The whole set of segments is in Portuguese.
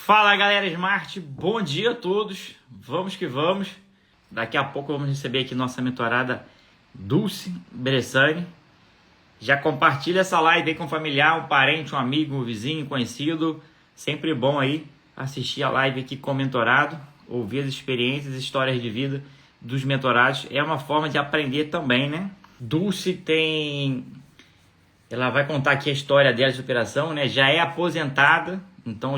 Fala galera Smart, bom dia a todos, vamos que vamos. Daqui a pouco vamos receber aqui nossa mentorada Dulce Bressani. Já compartilha essa live aí com um familiar, um parente, um amigo, um vizinho, conhecido. Sempre bom aí assistir a live aqui com o mentorado, ouvir as experiências, histórias de vida dos mentorados. É uma forma de aprender também, né? Dulce ela vai contar aqui a história dela de superação, né? Já é aposentada, então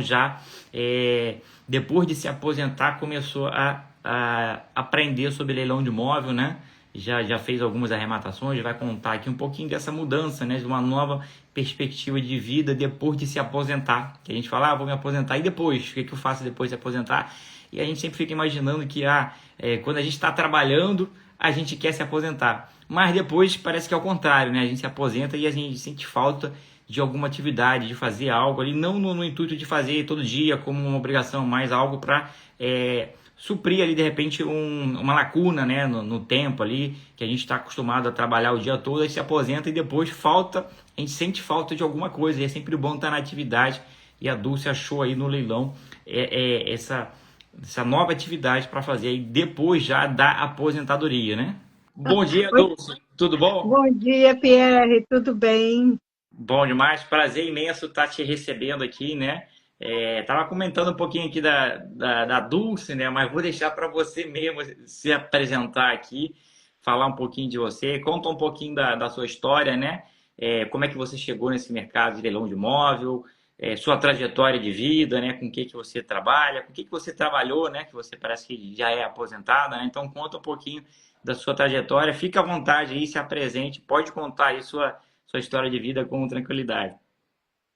depois de se aposentar começou a aprender sobre leilão de imóvel, né? Já fez algumas arrematações, vai contar aqui um pouquinho dessa mudança, né? De uma nova perspectiva de vida depois de se aposentar. Que a gente fala, vou me aposentar e depois? O que eu faço depois de se aposentar? E a gente sempre fica imaginando que quando a gente está trabalhando, a gente quer se aposentar. Mas depois parece que é o contrário, né? A gente se aposenta e a gente sente falta de alguma atividade, de fazer algo ali, não no intuito de fazer todo dia como uma obrigação, mas algo para suprir ali de repente uma lacuna, né? No tempo ali, que a gente está acostumado a trabalhar o dia todo, aí se aposenta e depois a gente sente falta de alguma coisa, e é sempre bom estar na atividade, e a Dulce achou aí no leilão essa nova atividade para fazer aí depois já da aposentadoria, né? Bom dia, Dulce. Tudo bom? Bom dia, Pierre. Tudo bem? Bom demais. Prazer imenso estar te recebendo aqui, né? Tava comentando um pouquinho aqui da Dulce, né? Mas vou deixar para você mesmo se apresentar aqui, falar um pouquinho de você, conta um pouquinho da sua história, né? Como é que você chegou nesse mercado de leilão de imóvel, sua trajetória de vida, né? Com o que você trabalha, com o que você trabalhou, né? Que você parece que já é aposentada, né? Então conta um pouquinho da sua trajetória. Fica à vontade aí, se apresente, pode contar aí sua história de vida com tranquilidade.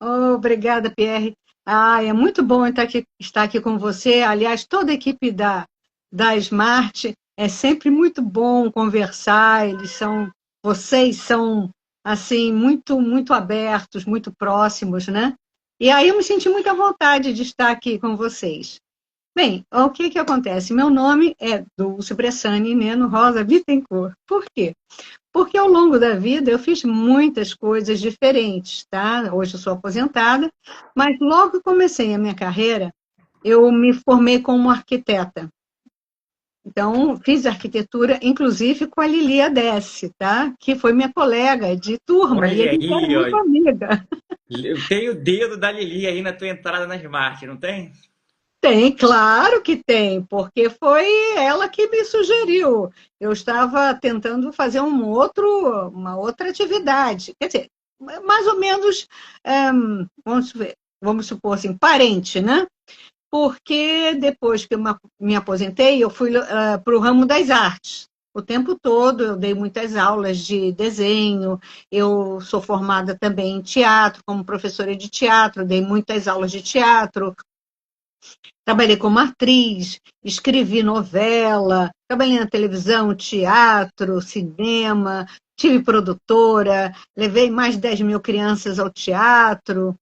Oh, obrigada, Pierre. É muito bom estar aqui com você. Aliás, toda a equipe da Smart é sempre muito bom conversar. Vocês são, assim, muito, muito abertos, muito próximos, né? E aí eu me senti muito à vontade de estar aqui com vocês. Bem, o que acontece? Meu nome é Dulce Bressani Neno Rosa Bittencourt. Por quê? Porque ao longo da vida eu fiz muitas coisas diferentes, tá? Hoje eu sou aposentada, mas logo que comecei a minha carreira, eu me formei como arquiteta. Então, fiz arquitetura, inclusive com a Lili Adesse, tá? Que foi minha colega de turma, e a Olha gente era aí, ó. muito amiga. Eu tenho o dedo da Lili aí na tua entrada na Smart, não tem? Tem, claro que tem, porque foi ela que me sugeriu. Eu estava tentando fazer uma outra atividade. Quer dizer, mais ou menos, vamos supor assim, parente, né? Porque depois que eu me aposentei, eu fui para o ramo das artes. O tempo todo eu dei muitas aulas de desenho, eu sou formada também em teatro, como professora de teatro, dei muitas aulas de teatro. Trabalhei como atriz, escrevi novela, trabalhei na televisão, teatro, cinema, tive produtora, levei mais de 10 mil crianças ao teatro,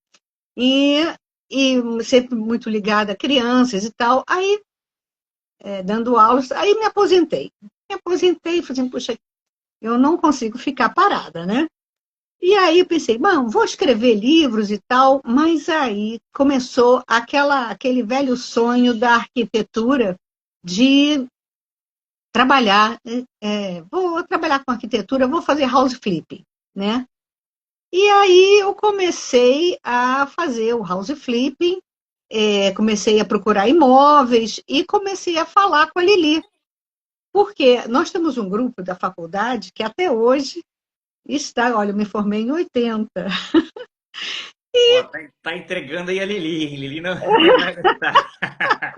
e, e sempre muito ligada a crianças e tal. Aí, dando aulas, aí me aposentei. Me aposentei e falei assim, puxa, eu não consigo ficar parada, né? E aí eu pensei, bom, vou escrever livros e tal, mas aí começou aquele velho sonho da arquitetura de trabalhar, vou trabalhar com arquitetura, vou fazer house flipping, né? E aí eu comecei a fazer o house flipping, comecei a procurar imóveis e comecei a falar com a Lili, porque nós temos um grupo da faculdade que até hoje olha, eu me formei em 80. Ó, tá entregando aí a Lili. Lili não vai aguentar.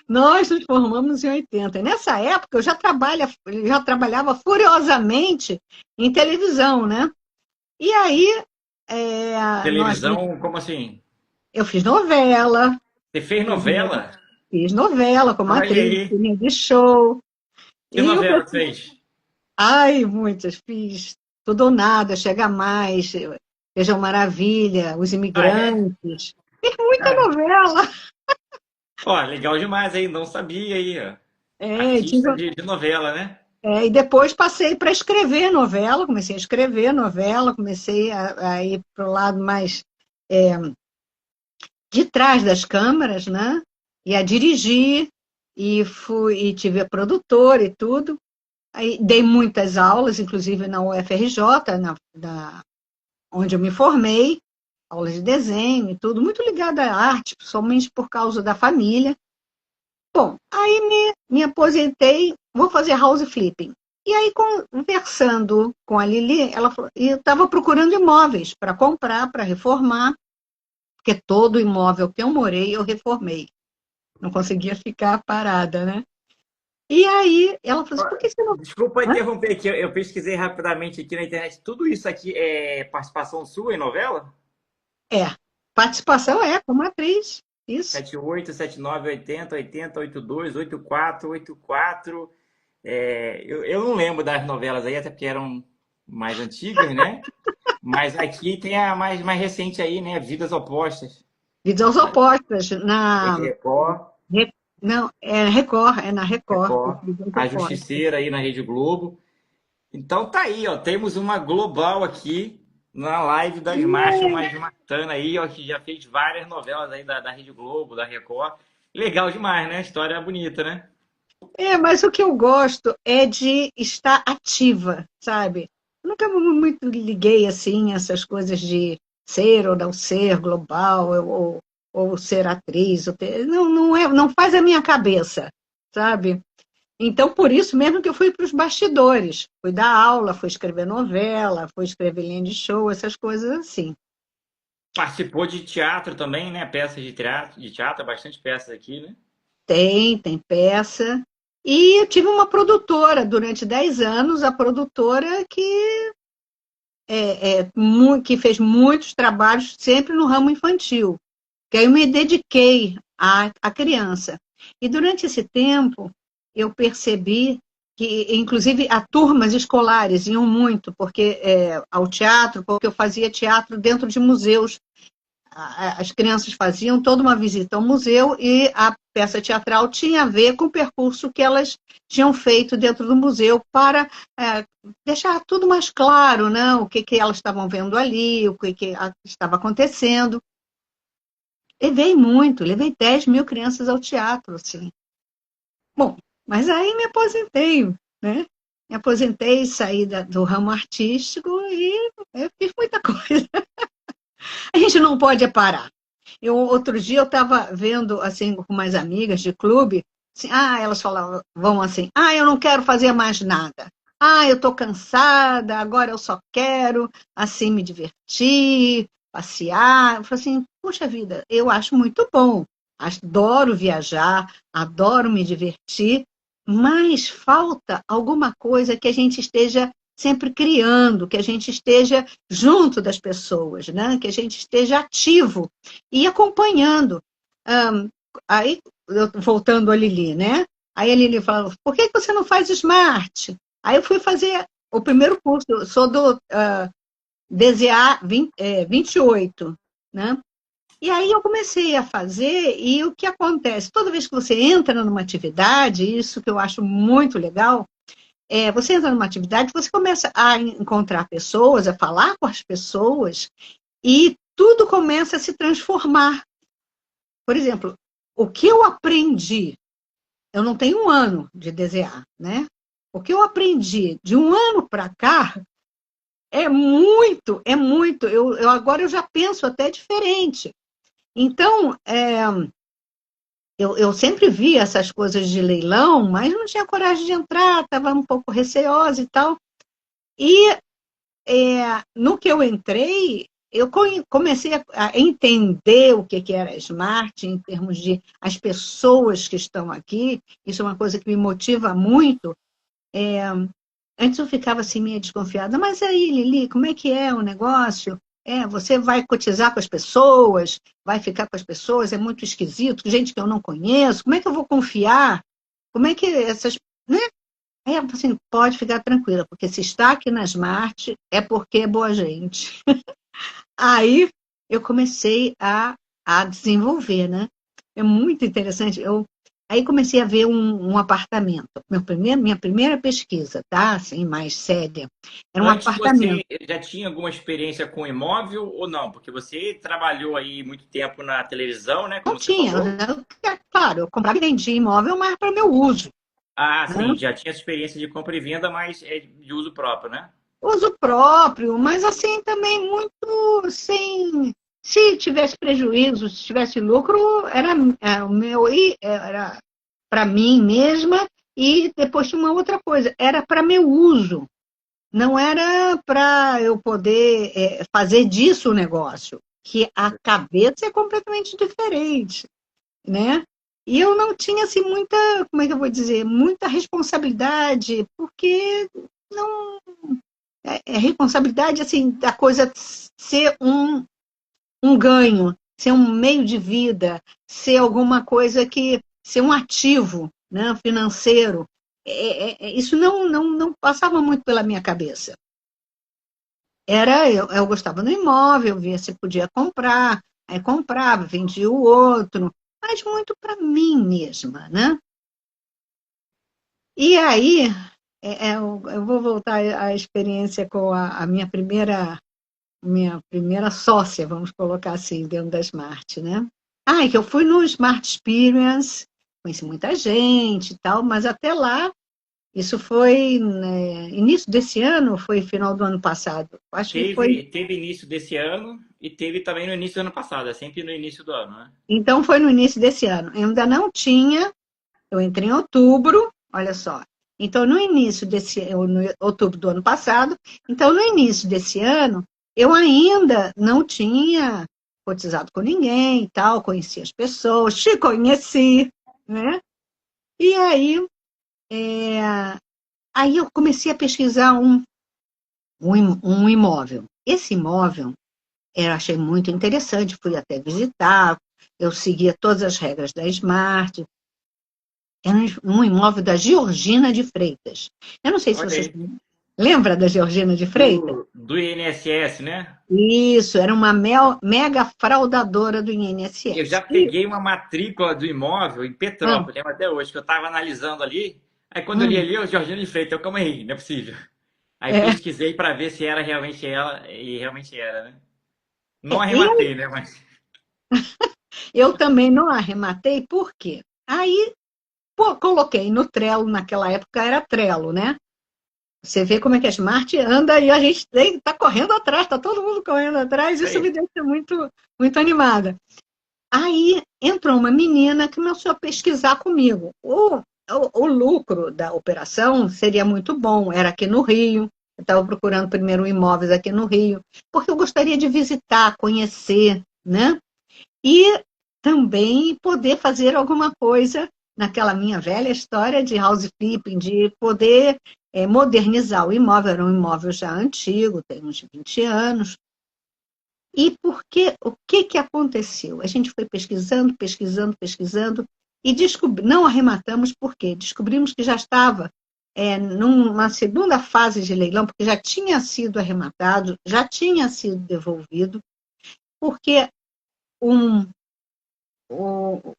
Nós nos formamos em 80. Nessa época, eu já trabalhava furiosamente em televisão, né? E aí, Televisão, como assim? eu fiz novela, Você fez fiz, novela? fiz novela como Olha atriz, aí. linha de show. Que E o novela você pessoal, fez? ai, muitas, fiz Tudo ou Nada, Chega Mais, Feijão Maravilha, Os Ah, é? Imigrantes. Fiz muita Cara, novela. ó, legal demais aí, não sabia aí, ó. É, Artista de novela, né? e depois passei para escrever novela, comecei a escrever novela, comecei a ir para o lado mais de trás das câmeras, né? E a dirigir, e tive a produtora e tudo. Aí dei muitas aulas, inclusive na UFRJ, onde eu me formei, aulas de desenho e tudo, muito ligada à arte, somente por causa da família. Bom, aí me aposentei, vou fazer house flipping. E aí, conversando com a Lili, ela falou, e eu estava procurando imóveis para comprar, para reformar, porque todo imóvel que eu morei, eu reformei. Não conseguia ficar parada, né? E aí, ela falou assim, por que você não... Desculpa Hã? interromper aqui, eu pesquisei rapidamente aqui na internet. Tudo isso aqui é participação sua em novela? É, participação como atriz, isso. 78, 79, 80, 80, 82, 84, 84. Eu não lembro das novelas aí, até porque eram mais antigas, né? Mas aqui tem a mais recente aí, né? Vidas Opostas. Vidas Opostas, Rede Record, não, é Record, é na Record, Record, Vidas a Opostas. Justiceira aí na Rede Globo. Então tá aí, ó. Temos uma global aqui na live das marchas, uma Matana aí, ó, que já fez várias novelas aí da Rede Globo, da Record. Legal demais, né? História bonita, né? Mas o que eu gosto é de estar ativa, sabe? Eu nunca muito liguei assim essas coisas de ser ou não ser global, ou ser atriz, não faz a minha cabeça, sabe? Então, por isso mesmo que eu fui para os bastidores, fui dar aula, fui escrever novela, fui escrever linha de show, essas coisas assim. Participou de teatro também, né? Peças de teatro, bastante peças aqui, né? Tem peça. E eu tive uma produtora durante 10 anos, a produtora que fez muitos trabalhos sempre no ramo infantil, que aí eu me dediquei à criança. E durante esse tempo, eu percebi que, inclusive, as turmas escolares iam muito ao teatro, porque eu fazia teatro dentro de museus. As crianças faziam toda uma visita ao museu e a peça teatral tinha a ver com o percurso que elas tinham feito dentro do museu para deixar tudo mais claro, né? O que elas estavam vendo ali, o que estava acontecendo. Levei 10 mil crianças ao teatro, assim. Bom, mas aí me aposentei, né? Me aposentei, saí do ramo artístico e eu fiz muita coisa. A gente não pode parar. Outro dia eu estava vendo assim com umas amigas de clube, assim, elas vão assim, eu não quero fazer mais nada. Eu estou cansada, agora eu só quero assim me divertir, passear. Eu falo assim, puxa vida, eu acho muito bom. Adoro viajar, adoro me divertir, mas falta alguma coisa que a gente esteja sempre criando, que a gente esteja junto das pessoas, né? Que a gente esteja ativo e acompanhando. Aí, voltando a Lili, né? Aí a Lili falou, por que você não faz Smart? Aí eu fui fazer o primeiro curso, eu sou do DZA 28, né? E aí eu comecei a fazer, e o que acontece? Toda vez que você entra numa atividade, isso que eu acho muito legal, você entra numa atividade, você começa a encontrar pessoas, a falar com as pessoas, e tudo começa a se transformar. Por exemplo, o que eu aprendi, eu não tenho um ano de desenhar, né? O que eu aprendi de um ano para cá é muito, é muito. Agora eu já penso até diferente. Então, eu sempre vi essas coisas de leilão, mas não tinha coragem de entrar, estava um pouco receosa e tal. E no que eu entrei, eu comecei a entender o que era Smart em termos de as pessoas que estão aqui. Isso é uma coisa que me motiva muito. Antes eu ficava assim meio desconfiada, mas aí, Lili, como é que é o negócio? Você vai cotizar com as pessoas, vai ficar com as pessoas, é muito esquisito, gente que eu não conheço, como é que eu vou confiar? Como é que essas... Né? Aí ela falou assim, pode ficar tranquila, porque se está aqui na Smart é porque é boa gente. Aí eu comecei a desenvolver, né? É muito interessante. Aí comecei a ver um apartamento. Minha primeira pesquisa, tá? Assim, mais séria. Era um Antes apartamento. você já tinha alguma experiência com imóvel ou não? Porque você trabalhou aí muito tempo na televisão, né? Não Como você tinha. falou. Claro, eu comprava e vendia imóvel, mas para o meu uso. Ah, Né? sim, já tinha essa experiência de compra e venda, mas é de uso próprio, né? Uso próprio, mas assim também muito sem. Se tivesse prejuízo, se tivesse lucro, era o meu e era para mim mesma e depois tinha uma outra coisa, era para meu uso, não era para eu poder fazer disso o negócio, que a cabeça é completamente diferente, né? E eu não tinha assim muita, como é que eu vou dizer, muita responsabilidade, porque não é responsabilidade assim da coisa ser um ganho, ser um meio de vida, ser alguma coisa que ser um ativo, né, financeiro. Isso não passava muito pela minha cabeça. Eu gostava do imóvel, via se podia comprar, aí comprava, vendia o outro, mas muito para mim mesma, né? E aí eu vou voltar à experiência com a minha primeira sócia, vamos colocar assim, dentro da Smart, né? Ah, é que eu fui no Smart Experience, conheci muita gente e tal, mas até lá, isso foi né, início desse ano, foi final do ano passado. Acho que foi. Teve início desse ano e teve também no início do ano passado. É sempre no início do ano, né? Então foi no início desse ano. Eu ainda não tinha, eu entrei em outubro, olha só. Então, no início no outubro do ano passado, então no início desse ano, eu ainda não tinha cotizado com ninguém e tal, conheci as pessoas, te conheci, né? E aí eu comecei a pesquisar um imóvel. Esse imóvel eu achei muito interessante, fui até visitar, eu seguia todas as regras da Smart. Era um imóvel da Georgina de Freitas. Eu não sei se Olha vocês aí. lembram da Georgina de Freitas. Do INSS, né? Isso, era uma mega fraudadora do Eu INSS. já peguei uma matrícula do imóvel em Ah, Petrópolis, lembro até hoje, que eu estava analisando ali. Aí quando eu li hum, ali, o Jorginho de Freitas, eu, calma aí, não é possível. Aí é, pesquisei para ver se era realmente ela, e realmente era, né? Não eu, arrematei, né? Mas. eu também não arrematei, por quê? Aí, pô, coloquei no Trello, naquela época era Trello, né? Você vê como é que a Smart anda e a gente está correndo atrás, está todo mundo correndo atrás, Isso isso me aí. deixa muito, muito animada. Aí entrou uma menina que começou a pesquisar comigo. O lucro da operação seria muito bom, era aqui no Rio. Eu estava procurando primeiro imóveis aqui no Rio, porque eu gostaria de visitar, conhecer, né? E também poder fazer alguma coisa naquela minha velha história de house flipping, de poder modernizar o imóvel. Era um imóvel já antigo, tem uns 20 anos, e o que que aconteceu? A gente foi pesquisando, pesquisando, pesquisando e não arrematamos por quê? Descobrimos que já estava numa segunda fase de leilão, porque já tinha sido arrematado, já tinha sido devolvido, porque um, o-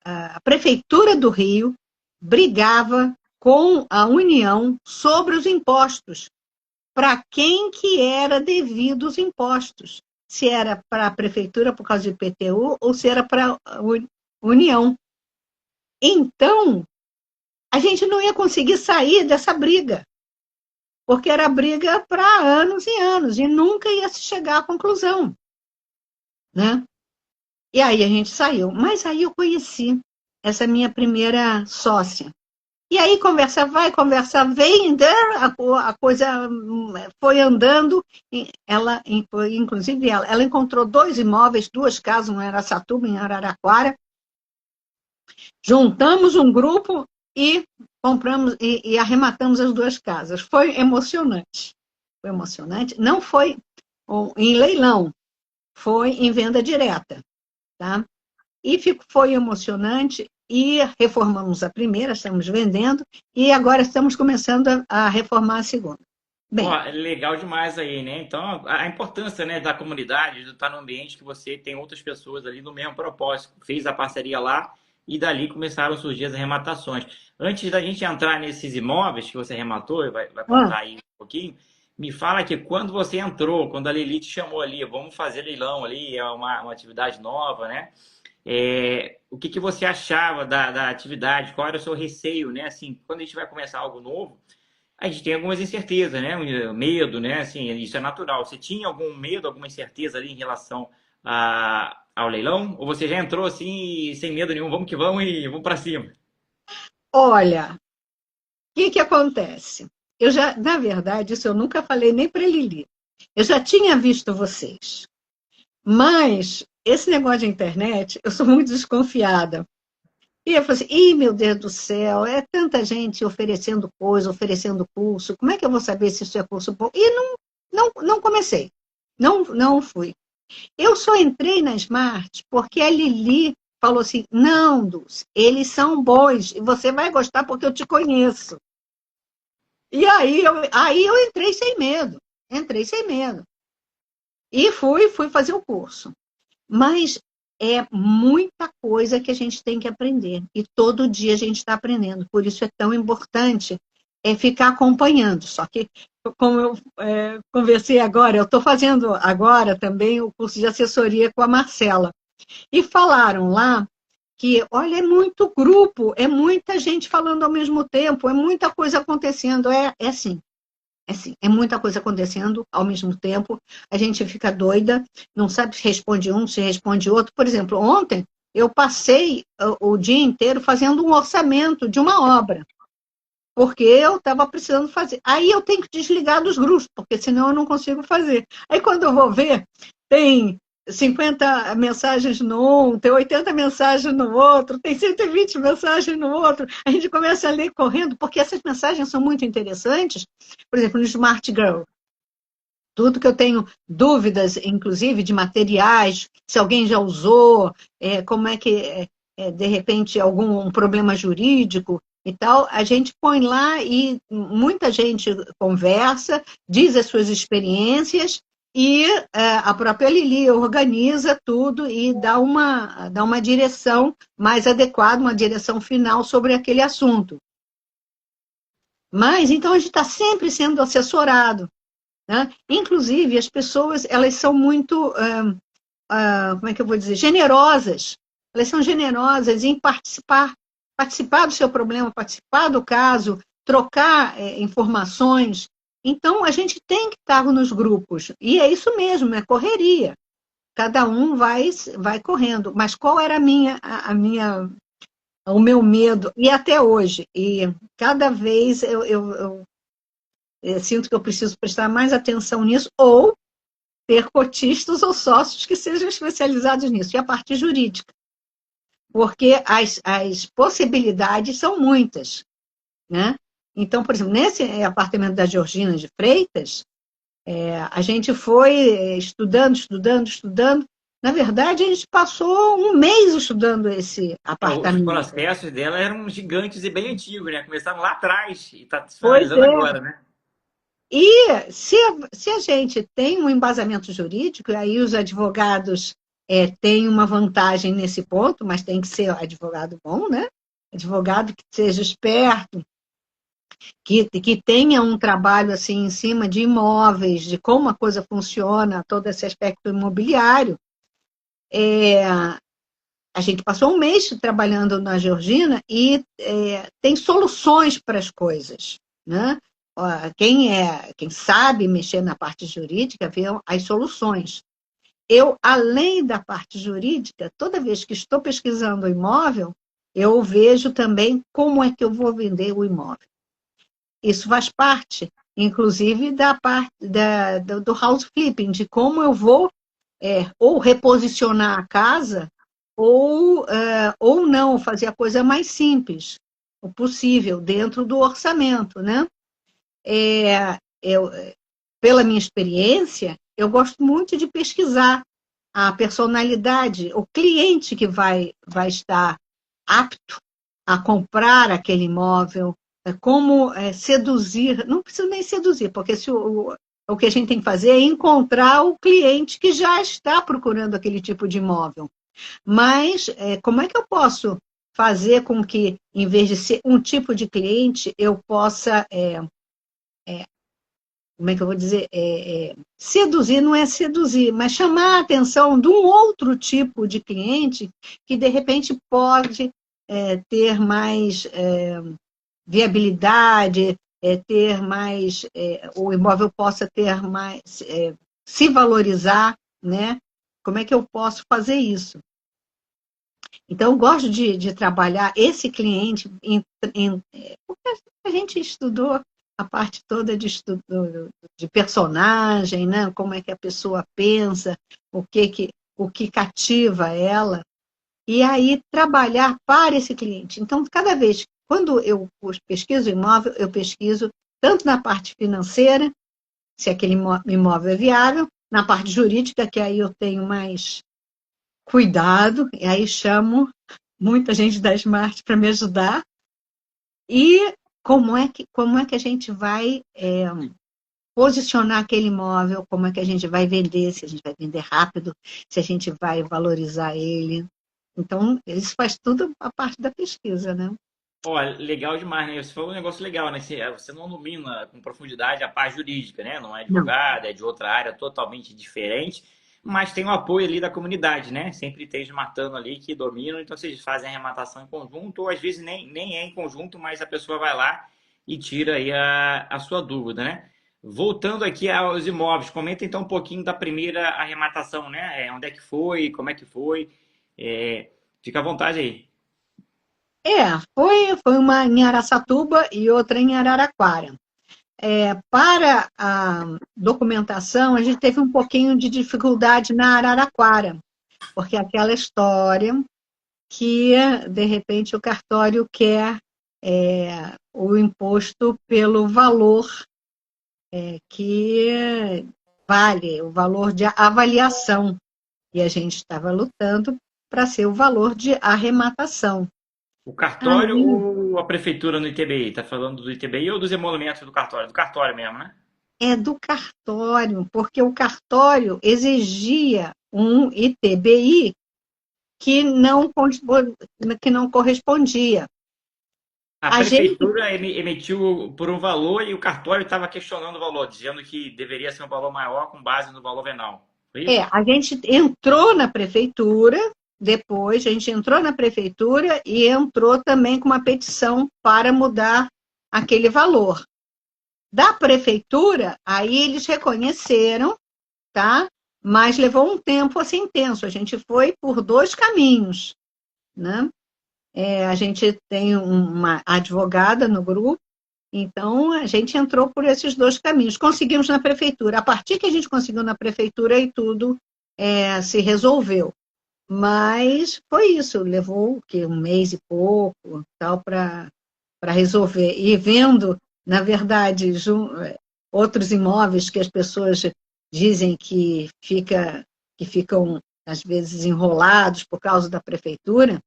a Prefeitura do Rio brigava com a União sobre os impostos. Para quem que era devido os impostos? Se era para a prefeitura por causa de IPTU ou se era para a União. Então, a gente não ia conseguir sair dessa briga, porque era briga para anos e anos, e nunca ia se chegar à conclusão, né? E aí a gente saiu. Mas aí eu conheci essa minha primeira sócia. E aí conversa vai, conversa vem, né? A coisa foi andando. Ela, inclusive, ela encontrou dois imóveis, duas casas, um em Araçatuba, em Araraquara. Juntamos um grupo e compramos e arrematamos as duas casas. Foi emocionante. Foi emocionante. Não foi em leilão, foi em venda direta, tá? E foi emocionante e reformamos a primeira, estamos vendendo, e agora estamos começando a reformar a segunda. Pô, Bem, é legal demais aí, né? Então, a importância, né, da comunidade, de estar num ambiente que você tem outras pessoas ali no mesmo propósito. Fez a parceria lá e dali começaram a surgir as arrematações. Antes da gente entrar nesses imóveis que você arrematou, e vai Ah, contar aí um pouquinho, me fala que quando você entrou, quando a Lili te chamou ali, vamos fazer leilão ali, é uma atividade nova, né? O que, que você achava da atividade? Qual era o seu receio, né? Assim, quando a gente vai começar algo novo, a gente tem algumas incertezas, né? Medo, né? Assim, isso é natural. Você tinha algum medo, alguma incerteza ali em relação ao leilão? Ou você já entrou assim, sem medo nenhum, vamos que vamos e vamos para cima? olha, o que que acontece? Eu já, na verdade, isso eu nunca falei nem para Lili. Eu já tinha visto vocês, mas esse negócio de internet, eu sou muito desconfiada. E eu falei assim, ih, meu Deus do céu, é tanta gente oferecendo coisa, oferecendo curso, como é que eu vou saber se isso é curso bom? E não comecei, não fui. Eu só entrei na Smart porque a Lili falou assim, não, Dulce, eles são bons, e você vai gostar porque eu te conheço. E aí eu entrei sem medo. E fui fazer o curso. Mas é muita coisa que a gente tem que aprender. E todo dia a gente está aprendendo. Por isso é tão importante ficar acompanhando. Só que, como eu conversei agora, eu estou fazendo agora também o curso de assessoria com a Marcela. E falaram lá que, olha, é muito grupo, é muita gente falando ao mesmo tempo, é muita coisa acontecendo. É assim. É assim, é muita coisa acontecendo ao mesmo tempo, a gente fica doida, não sabe se responde um, se responde outro. Por exemplo, ontem eu passei o dia inteiro fazendo um orçamento de uma obra, porque eu estava precisando fazer. Aí eu tenho que desligar dos grupos, porque senão eu não consigo fazer. Aí quando eu vou ver, tem 50 mensagens no um, tem 80 mensagens no outro, tem 120 mensagens no outro. A gente começa a ler correndo, porque essas mensagens são muito interessantes. Por exemplo, no Smart Girl, tudo que eu tenho dúvidas, inclusive de materiais, se alguém já usou, como é que, de repente, algum problema jurídico e tal, a gente põe lá e muita gente conversa, diz as suas experiências e a própria Lili organiza tudo e dá uma direção mais adequada, uma direção final sobre aquele assunto. Mas, então, a gente está sempre sendo assessorado. Né? Inclusive, as pessoas, elas são muito, como é que eu vou dizer, generosas. Elas são generosas em participar do seu problema, participar do caso, trocar informações. Então, a gente tem que estar nos grupos. E é isso mesmo, é correria. Cada um vai correndo. Mas qual era o meu medo? E até hoje. E cada vez eu sinto que eu preciso prestar mais atenção nisso, ou ter cotistas ou sócios que sejam especializados nisso. E a parte jurídica, porque as possibilidades são muitas. Né? Então, por exemplo, nesse apartamento da Georgina de Freitas, a gente foi estudando. Na verdade, a gente passou um mês estudando esse Os apartamento. processos dela eram gigantes e bem antigos, né? Começaram lá atrás e está Pois finalizando é. agora, né? E se a gente tem um embasamento jurídico, aí os advogados têm uma vantagem nesse ponto, mas tem que ser advogado bom, né? Advogado que seja esperto, que tenha um trabalho assim em cima de imóveis, de como a coisa funciona, todo esse aspecto imobiliário. A gente passou um mês trabalhando na Georgina e tem soluções para as coisas, né? Quem sabe mexer na parte jurídica vê as soluções. Eu, além da parte jurídica, toda vez que estou pesquisando o imóvel, eu vejo também como é que eu vou vender o imóvel. Isso faz parte, inclusive, da parte do house flipping, de como eu vou ou reposicionar a casa ou não, fazer a coisa mais simples, o possível, dentro do orçamento, né? Eu, pela minha experiência, eu gosto muito de pesquisar a personalidade, o cliente que vai estar apto a comprar aquele imóvel, como seduzir, não precisa nem seduzir, porque o que a gente tem que fazer é encontrar o cliente que já está procurando aquele tipo de imóvel. Mas como é que eu posso fazer com que, em vez de ser um tipo de cliente, eu possa, como é que eu vou dizer, seduzir, não é seduzir, mas chamar a atenção de um outro tipo de cliente que, de repente, pode ter mais viabilidade, ter mais, o imóvel possa ter mais, se valorizar, né? Como é que eu posso fazer isso? Então, eu gosto de trabalhar esse cliente, porque a gente estudou a parte toda de personagem, né? Como é que a pessoa pensa, o que cativa ela, e aí trabalhar para esse cliente. Então, cada vez, quando eu pesquiso imóvel, eu pesquiso tanto na parte financeira, se aquele imóvel é viável, na parte jurídica, que aí eu tenho mais cuidado, e aí chamo muita gente da Smart para me ajudar, e como é que a gente vai posicionar aquele imóvel, como é que a gente vai vender, se a gente vai vender rápido, se a gente vai valorizar ele. Então, isso faz tudo a parte da pesquisa, né? Olha, legal demais, né? Você falou um negócio legal, né? Você não domina com profundidade a parte jurídica, né? Não é Não. advogado, é de outra área totalmente diferente, mas tem o apoio ali da comunidade, né? Sempre tem os matando ali que dominam, então vocês fazem a arrematação em conjunto, ou às vezes nem é em conjunto, mas a pessoa vai lá e tira aí a sua dúvida, né? Voltando aqui aos imóveis, comenta então um pouquinho da primeira arrematação, né? Onde é que foi, como é que foi? Fica à vontade aí. Foi uma em Araçatuba e outra em Araraquara. Para a documentação, a gente teve um pouquinho de dificuldade na Araraquara, porque aquela história que, de repente, o cartório quer o imposto pelo valor que vale, o valor de avaliação. E a gente estava lutando para ser o valor de arrematação. O cartório Aí ou a prefeitura no ITBI? Tá falando do ITBI ou dos emolumentos do cartório? Do cartório mesmo, né? é do cartório, porque o cartório exigia um ITBI que não correspondia. A A gente, prefeitura emitiu por um valor e o cartório estava questionando o valor, dizendo que deveria ser um valor maior com base no valor venal. Foi isso? a gente entrou na prefeitura, depois a gente entrou na prefeitura e entrou também com uma petição para mudar aquele valor. Da prefeitura, aí eles reconheceram, tá? Mas levou um tempo assim intenso. A gente foi por dois caminhos, né? A gente tem uma advogada no grupo, então a gente entrou por esses dois caminhos. Conseguimos na prefeitura. A partir que a gente conseguiu na prefeitura, aí tudo se resolveu. Mas foi isso, levou que um mês e pouco, tal, para resolver. E vendo, na verdade, outros imóveis que as pessoas dizem que ficam às vezes enrolados por causa da prefeitura,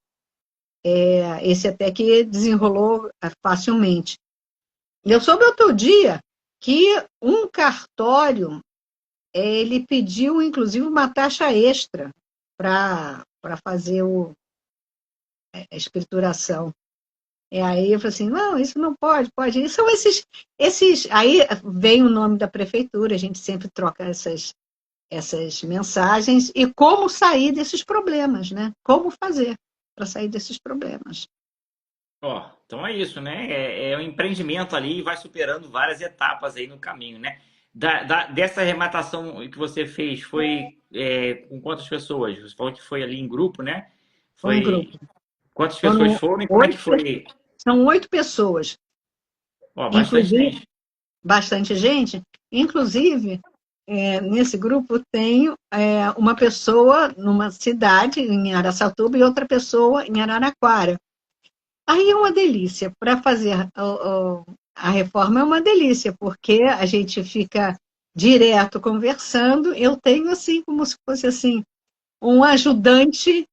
esse até que desenrolou facilmente. Eu soube outro dia que um cartório ele pediu, inclusive, uma taxa extra para fazer a escrituração. Aí eu falei assim, não, isso não pode, pode. E são esses. Aí vem o nome da prefeitura, a gente sempre troca essas mensagens e como sair desses problemas, né? Como fazer para sair desses problemas. Ó, então é isso, né? É um empreendimento ali e vai superando várias etapas aí no caminho, né? Dessa arrematação que você fez, foi com quantas pessoas? Você falou que foi ali em grupo, né? Foi um Foi grupo. quantas pessoas Foram foram e como é que 8, foi? são 8 pessoas, Ó, bastante inclusive gente. bastante gente. Inclusive, nesse grupo tem uma pessoa numa cidade, em Araçatuba, e outra pessoa em Araraquara. Aí é uma delícia. Para fazer a reforma é uma delícia, porque a gente fica direto conversando. Eu tenho assim, como se fosse assim, um ajudante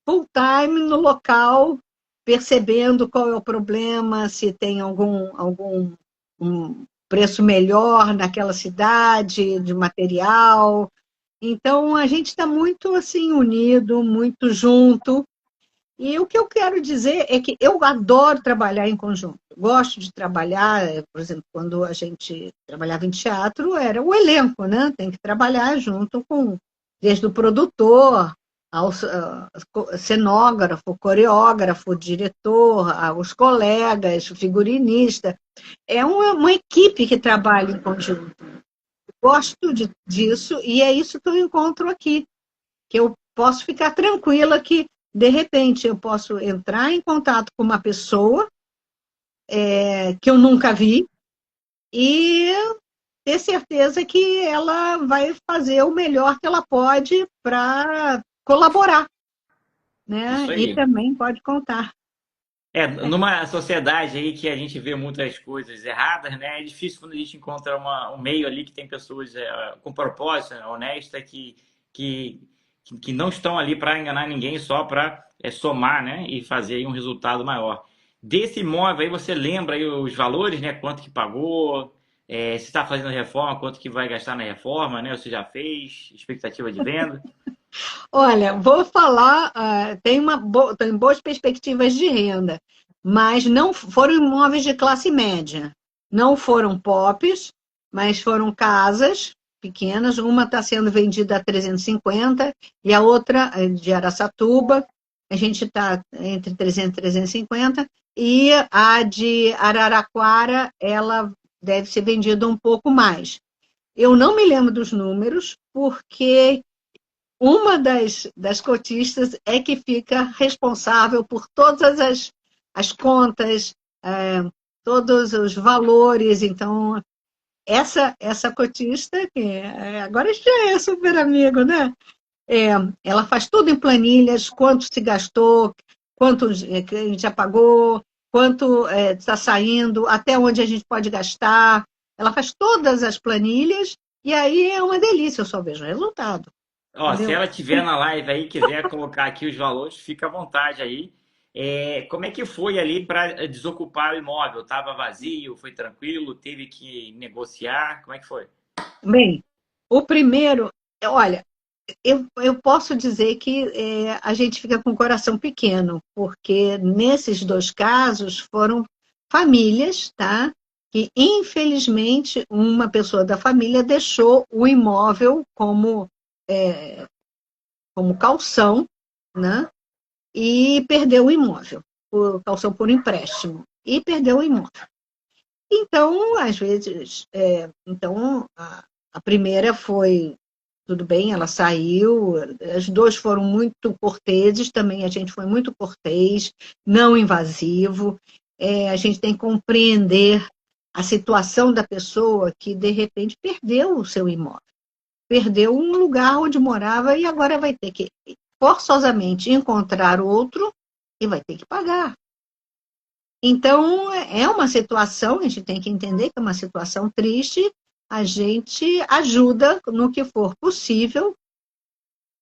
full time no local, percebendo qual é o problema, se tem algum um preço melhor naquela cidade de material. Então a gente está muito assim unido, muito junto. E o que eu quero dizer é que eu adoro trabalhar em conjunto. Gosto de trabalhar, por exemplo, quando a gente trabalhava em teatro, era o elenco, né? Tem que trabalhar junto com, desde o produtor, ao cenógrafo, coreógrafo, diretor, os colegas, o figurinista. É uma equipe que trabalha em conjunto. Gosto disso e é isso que eu encontro aqui, que eu posso ficar tranquila que, de repente, eu posso entrar em contato com uma pessoa que eu nunca vi e ter certeza que ela vai fazer o melhor que ela pode para colaborar, né? Isso E aí. também pode contar. Numa sociedade aí que a gente vê muitas coisas erradas, né? É difícil quando a gente encontra um meio ali que tem pessoas com propósito, né, honesta, que, que não estão ali para enganar ninguém, só para somar, né? E fazer aí um resultado maior. Desse imóvel aí, você lembra aí os valores, né? Quanto que pagou, se está fazendo reforma, quanto que vai gastar na reforma, né? Você já fez, expectativa de venda? Olha, vou falar, tem boas perspectivas de renda, mas não foram imóveis de classe média. Não foram POPs, mas foram casas pequenas. Uma está sendo vendida a 350 e a outra de Araçatuba. A gente está entre 300 e 350. E a de Araraquara, ela deve ser vendida um pouco mais. Eu não me lembro dos números, porque uma das cotistas é que fica responsável por todas as contas, todos os valores. Então, essa cotista, que agora já é super amigo, né? É, ela faz tudo em planilhas, quanto se gastou, quanto que a gente já pagou, quanto está saindo, até onde a gente pode gastar. Ela faz todas as planilhas e aí é uma delícia, eu só vejo o resultado. Ó, se Entendeu? ela tiver na live aí, quiser colocar aqui os valores, fica à vontade aí. Como é que foi ali para desocupar o imóvel? Estava vazio, foi tranquilo, teve que negociar? Como é que foi? Bem, o primeiro, olha, eu posso dizer que a gente fica com o coração pequeno, porque nesses dois casos foram famílias, tá? Que infelizmente uma pessoa da família deixou o imóvel como calção, né? E perdeu o imóvel, por calção por empréstimo, e perdeu o imóvel. Então, às vezes, então a primeira foi tudo bem, ela saiu, as duas foram muito corteses, também a gente foi muito cortês, não invasivo. A gente tem que compreender a situação da pessoa que, de repente, perdeu o seu imóvel, perdeu um lugar onde morava e agora vai ter que, forçosamente, encontrar outro e vai ter que pagar. Então, é uma situação, a gente tem que entender que é uma situação triste, a gente ajuda no que for possível.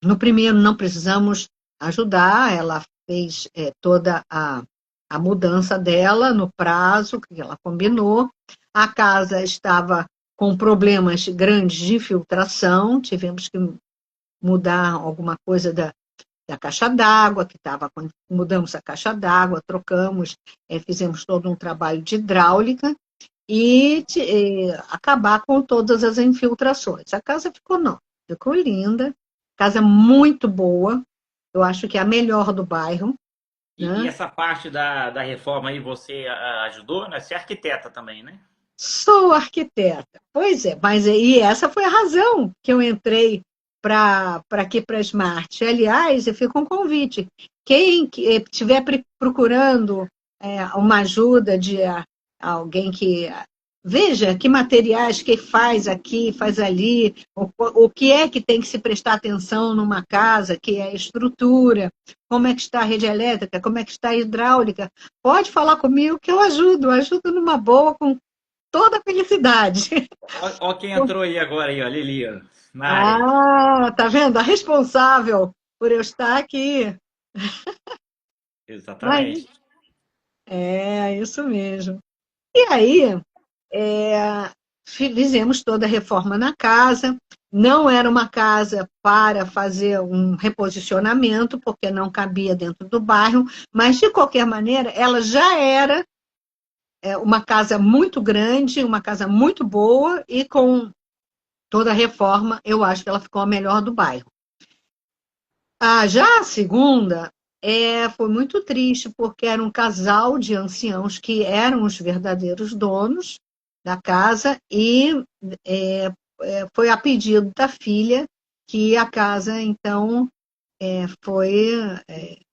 No primeiro, não precisamos ajudar, ela fez toda a mudança dela no prazo que ela combinou. A casa estava com problemas grandes de infiltração, tivemos que mudar alguma coisa da caixa d'água, que estava, quando mudamos a caixa d'água, trocamos, fizemos todo um trabalho de hidráulica e acabar com todas as infiltrações. A casa ficou não, ficou linda, casa muito boa, eu acho que é a melhor do bairro, E né? essa parte da reforma aí você ajudou, né? Você é arquiteta também, né? Sou arquiteta. Pois é, mas e essa foi a razão que eu entrei para aqui para a Smart. Aliás, eu fico com um convite. Quem estiver procurando uma ajuda de alguém que veja que materiais que faz aqui, faz ali, o que é que tem que se prestar atenção numa casa, que é a estrutura, como é que está a rede elétrica, como é que está a hidráulica, pode falar comigo que eu ajudo numa boa, com toda a felicidade. Ó quem entrou aí agora aí, ó, Lili, ó, na área. Ah, tá vendo? A responsável por eu estar aqui. Mas Exatamente. é isso mesmo. E aí, fizemos toda a reforma na casa. Não era uma casa para fazer um reposicionamento, porque não cabia dentro do bairro, mas, de qualquer maneira, ela já era uma casa muito grande, uma casa muito boa, e com toda a reforma, eu acho que ela ficou a melhor do bairro. Já a segunda foi muito triste, porque era um casal de anciãos que eram os verdadeiros donos da casa, e foi a pedido da filha que a casa, então, foi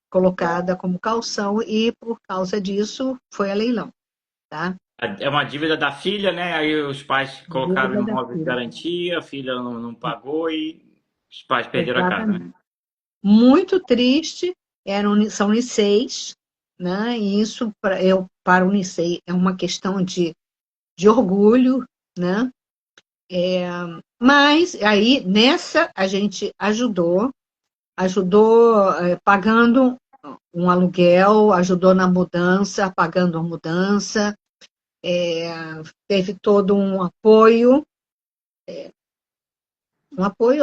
colocada como calção, e por causa disso foi a leilão. Tá? É uma dívida da filha, né? Aí os pais colocaram o Dívida da imóvel de filha. garantia, a filha não pagou e os pais perderam a casa, né? Exatamente. Muito triste, são Uniceis, né? E isso para o Unicei é uma questão de orgulho, né? Mas aí nessa a gente ajudou pagando um aluguel, ajudou na mudança, pagando a mudança, teve todo um apoio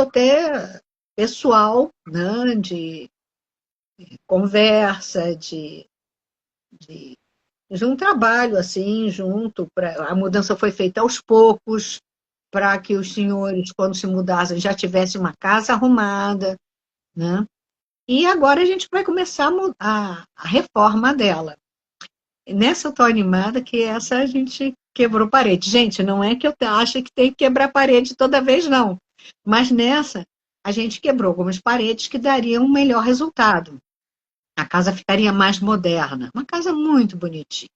até pessoal, né? De conversa, de um trabalho assim junto. A mudança foi feita aos poucos, para que os senhores, quando se mudassem, já tivessem uma casa arrumada, né? E agora a gente vai começar a reforma dela. Nessa eu estou animada, que essa a gente quebrou parede. Gente, não é que eu acho que tem que quebrar parede toda vez, não. Mas nessa, a gente quebrou algumas paredes que dariam um melhor resultado. A casa ficaria mais moderna. Uma casa muito bonitinha.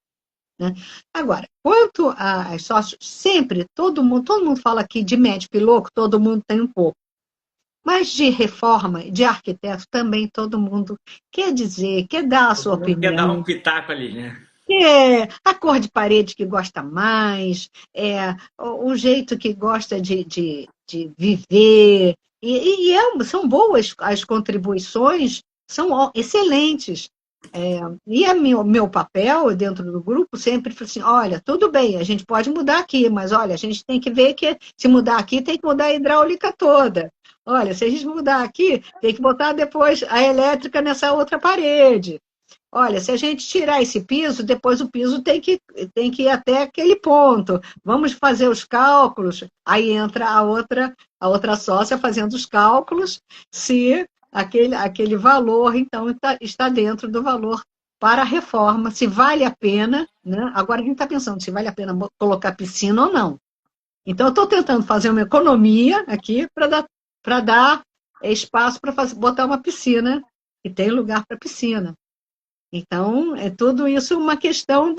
Né? Agora, quanto a sócios, sempre, todo mundo fala aqui de médico e louco, todo mundo tem um pouco. Mas de reforma, de arquiteto, também todo mundo quer dizer, quer dar a sua Todo mundo quer dar um opinião. pitaco ali, né? A cor de parede que gosta mais, o jeito que gosta de viver. São boas as contribuições, são excelentes. E meu papel dentro do grupo sempre foi assim: olha, tudo bem, a gente pode mudar aqui, mas olha, a gente tem que ver que se mudar aqui tem que mudar a hidráulica toda. Olha, se a gente mudar aqui, tem que botar depois a elétrica nessa outra parede. Olha, se a gente tirar esse piso, depois o piso tem que ir até aquele ponto. Vamos fazer os cálculos. Aí entra a outra sócia fazendo os cálculos, se aquele valor, então, está dentro do valor para a reforma, se vale a pena, né? Agora a gente está pensando se vale a pena colocar piscina ou não. Então, eu estou tentando fazer uma economia aqui para dar espaço para botar uma piscina, e tem lugar para piscina. Então, é tudo isso uma questão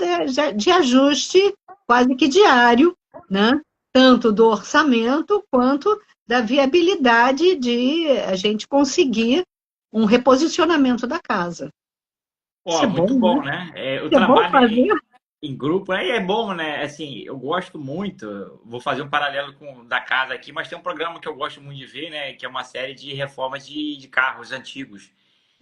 de ajuste quase que diário, né? Tanto do orçamento quanto da viabilidade de a gente conseguir um reposicionamento da casa. Isso Ó, é muito bom, né? bom, né? O Isso é bom trabalho fazer? em grupo aí é bom, né? Assim, eu gosto muito. Vou fazer um paralelo com o da casa aqui, mas tem um programa que eu gosto muito de ver, né? Que é uma série de reformas de carros antigos,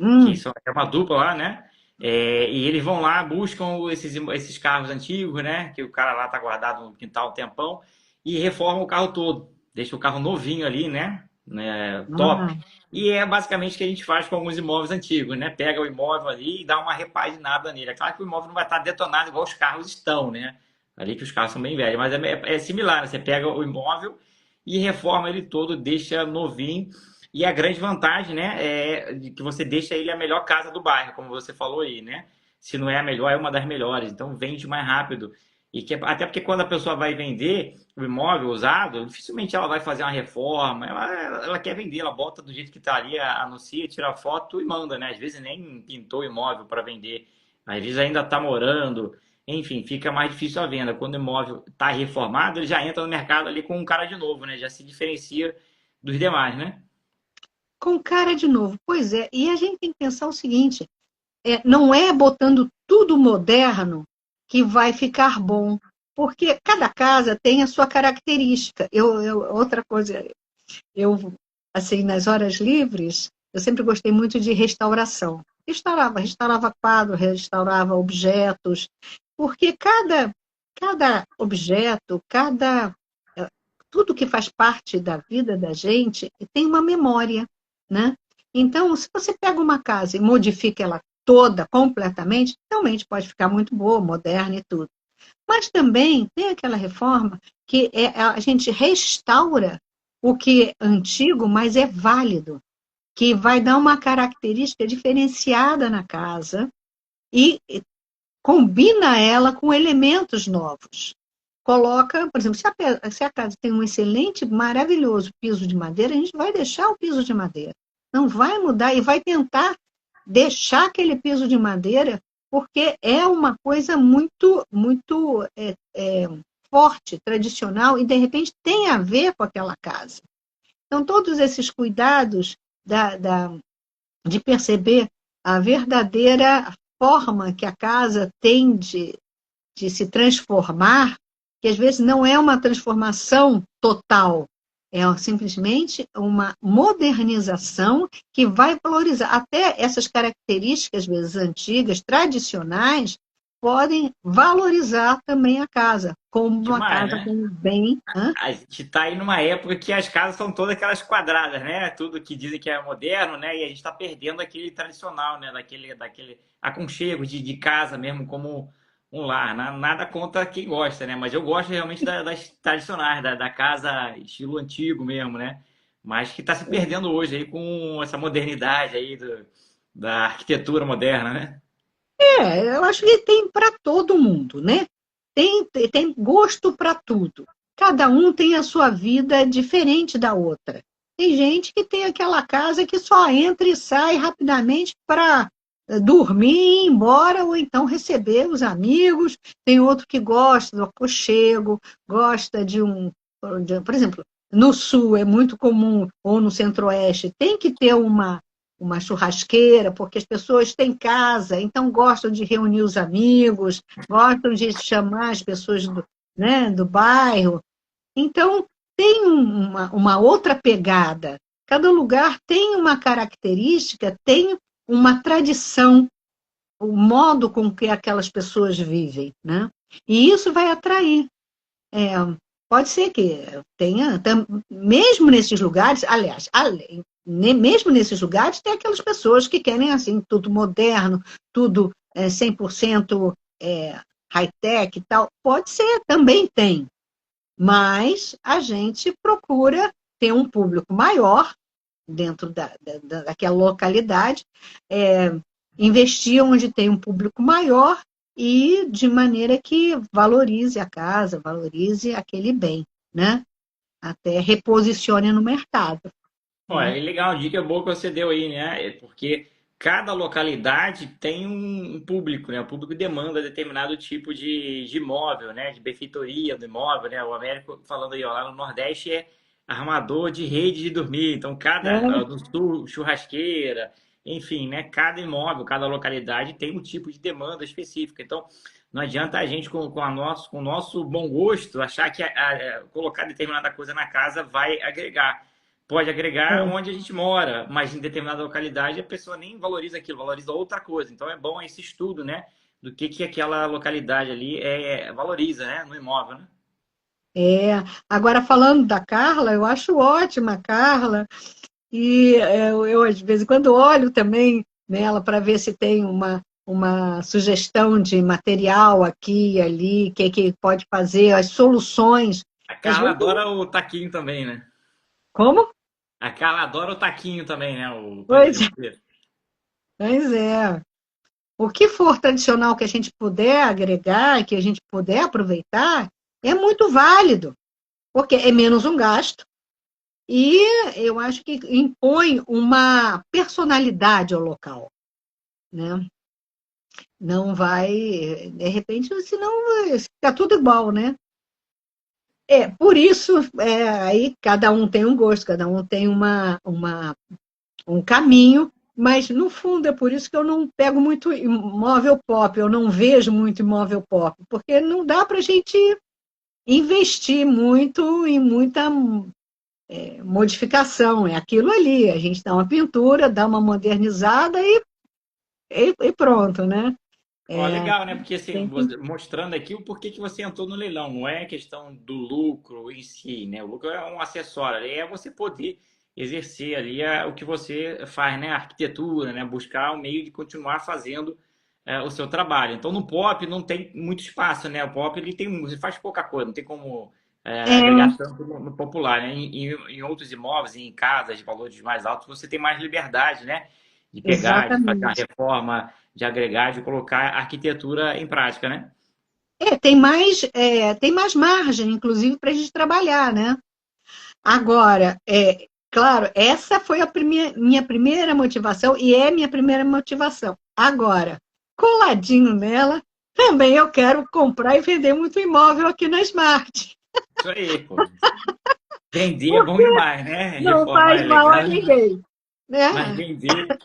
Hum, é uma dupla lá, né? E eles vão lá, buscam esses carros antigos, né? Que o cara lá tá guardado no quintal um tempão, e reforma o carro todo. Deixa o carro novinho ali, né? Top. ah, E é basicamente o que a gente faz com alguns imóveis antigos, né? Pega o imóvel ali e dá uma repaginada nele. É claro que o imóvel não vai estar detonado igual os carros estão, né? Ali que os carros são bem velhos, mas é similar, né? Você pega o imóvel e reforma ele todo, deixa novinho. E a grande vantagem, né, é de que você deixa ele a melhor casa do bairro, como você falou aí, né? Se não é a melhor, é uma das melhores. Então vende mais rápido. Até porque quando a pessoa vai vender o imóvel usado, dificilmente ela vai fazer uma reforma. Ela quer vender, ela bota do jeito que está ali, anuncia, tira a foto e manda, né? Às vezes nem pintou o imóvel para vender. Às vezes ainda está morando. Enfim, fica mais difícil a venda. Quando o imóvel está reformado, ele já entra no mercado ali com um cara de novo, né? Já se diferencia dos demais, né? com cara de novo. Pois é, e a gente tem que pensar o seguinte: não é botando tudo moderno que vai ficar bom, porque cada casa tem a sua característica. Outra coisa, assim, nas horas livres, eu sempre gostei muito de restauração. Restaurava quadro, restaurava objetos, porque cada objeto, cada tudo que faz parte da vida da gente tem uma memória, né? Então, se você pega uma casa e modifica ela toda, completamente, realmente pode ficar muito boa, moderna e tudo. Mas também tem aquela reforma que a gente restaura o que é antigo, mas é válido, que vai dar uma característica diferenciada na casa e combina ela com elementos novos. Coloca, por exemplo, se a casa tem um excelente, maravilhoso piso de madeira, a gente vai deixar o piso de madeira. Não vai mudar e vai tentar deixar aquele piso de madeira, porque é uma coisa muito forte, tradicional, e de repente tem a ver com aquela casa. Então, todos esses cuidados de perceber a verdadeira forma que a casa tem de se transformar, que às vezes não é uma transformação total, é simplesmente uma modernização que vai valorizar. Até essas características, às vezes, antigas, tradicionais, podem valorizar também a casa, como uma Demais, casa né? com bem. A gente está aí numa época que as casas são todas aquelas quadradas, né? Tudo que dizem que é moderno, né? E a gente está perdendo aquele tradicional, né? Daquele aconchego de casa mesmo, como um lar. Nada contra quem gosta, né? Mas eu gosto realmente das tradicionais, da casa estilo antigo mesmo, né? Mas que está se perdendo hoje aí com essa modernidade aí da arquitetura moderna, né? Eu acho que tem para todo mundo, né? Tem gosto para tudo. Cada um tem a sua vida diferente da outra. Tem gente que tem aquela casa que só entra e sai rapidamente para dormir e ir embora, ou então receber os amigos. Tem outro que gosta do aconchego, gosta por exemplo, no sul é muito comum, ou no centro-oeste, tem que ter uma churrasqueira, porque as pessoas têm casa, então gostam de reunir os amigos, gostam de chamar as pessoas do bairro. Então, tem uma outra pegada. Cada lugar tem uma característica, tem uma tradição, o modo com que aquelas pessoas vivem, né? E isso vai atrair. É, pode ser que tenha, mesmo nesses lugares, aliás, mesmo nesses lugares, tem aquelas pessoas que querem assim, tudo moderno, tudo 100% high-tech e tal. Pode ser, também tem. Mas a gente procura ter um público maior dentro daquela localidade, investir onde tem um público maior e de maneira que valorize a casa, valorize aquele bem, né? Até reposicione no mercado. Ó, Né? é legal, dica boa que você deu aí, né? É porque cada localidade tem um público, né? O público demanda determinado tipo de imóvel, né? De benfeitoria do imóvel, né? O Américo falando aí, ó, lá no Nordeste é armador de rede de dormir. Então, É, no Sul, churrasqueira, enfim, né? Cada imóvel, cada localidade tem um tipo de demanda específica. Então, não adianta a gente, com o nosso bom gosto, achar que colocar determinada coisa na casa vai agregar. Pode agregar é. onde a gente mora, mas em determinada localidade a pessoa nem valoriza aquilo, valoriza outra coisa. Então é bom esse estudo, né? Do que aquela localidade ali valoriza, né? No imóvel, né? É. Agora, falando da Carla, eu acho ótima a Carla, e eu, de vez em quando, olho também nela para ver se tem uma sugestão de material aqui e ali, que pode fazer, as soluções. A Às Carla vezes, adora o taquinho também, né? como? A Carla adora o taquinho também, né? O pé de Pois, friedeira. pois é. O que for tradicional que a gente puder agregar, que a gente puder aproveitar, é muito válido, porque é menos um gasto e eu acho que impõe uma personalidade ao local, né? Não vai, de repente, senão vai ficar tudo igual, né? Por isso, aí cada um tem um gosto, cada um tem um caminho, mas no fundo é por isso que eu não pego muito imóvel pop, eu não vejo muito imóvel pop, porque não dá para a gente investir muito em muita modificação, é aquilo ali, a gente dá uma pintura, dá uma modernizada e pronto, né? Ó, legal, né? Porque assim, Tem que- mostrando aqui o porquê que você entrou no leilão, não é questão do lucro em si, né? O lucro é um acessório, é você poder exercer ali o que você faz, né? A arquitetura, né? Buscar um meio de continuar fazendo o seu trabalho. Então, no pop não tem muito espaço, né? O pop ele tem, você faz pouca coisa, não tem como agregar É, tanto no popular, né? Em outros imóveis, em casas de valores mais altos, você tem mais liberdade, né? De pegar, de fazer uma exatamente. reforma, de agregar, de colocar a arquitetura em prática, né? Tem mais margem, inclusive, para a gente trabalhar, né? Agora, claro, essa foi minha primeira motivação e é minha primeira motivação. Agora, coladinho nela, também eu quero comprar e vender muito imóvel aqui na Smart. Isso aí, pô. Vender é bom demais, né? Não Reformar faz é mal a legal, ninguém, mas né? vender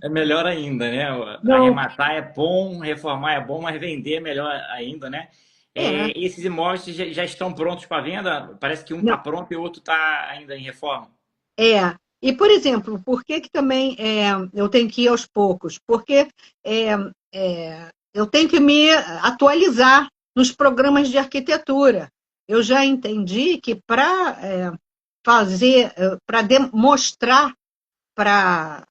é melhor ainda, né? Não, Arrematar é bom, reformar é bom, mas vender é melhor ainda, né? é, Esses imóveis já estão prontos para venda? Parece que um está não, pronto e o outro está ainda em reforma. é. E, por exemplo, por que que também eu tenho que ir aos poucos? Porque é, eu tenho que me atualizar nos programas de arquitetura. Eu já entendi que para fazer, para demonstrar para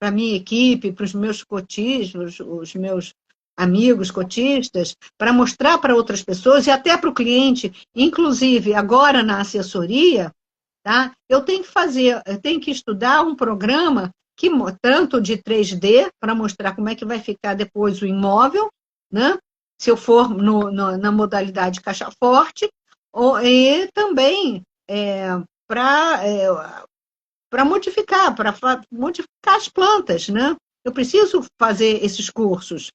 a minha equipe, para os meus cotistas, os meus amigos cotistas, para mostrar para outras pessoas e até para o cliente, inclusive agora na assessoria, tá? Eu tenho que estudar um programa que tanto de 3D para mostrar como é que vai ficar depois o imóvel, né? Se eu for na modalidade caixa forte, e também para modificar as plantas, né? Eu preciso fazer esses cursos.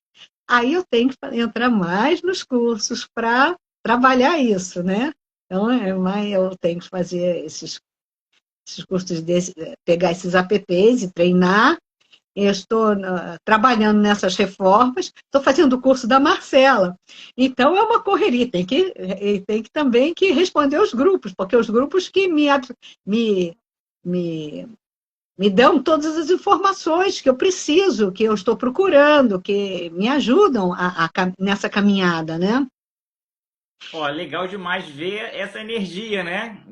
Aí eu tenho que entrar mais nos cursos para trabalhar isso, né? Então, eu tenho que fazer esses cursos, pegar esses apps e treinar. Eu estou trabalhando nessas reformas, estou fazendo o curso da Marcela. Então, é uma correria, tem que também que responder os grupos, porque os grupos que me, me me dão todas as informações que eu preciso, que eu estou procurando, que me ajudam nessa caminhada, né? Ó, legal demais ver essa energia, né?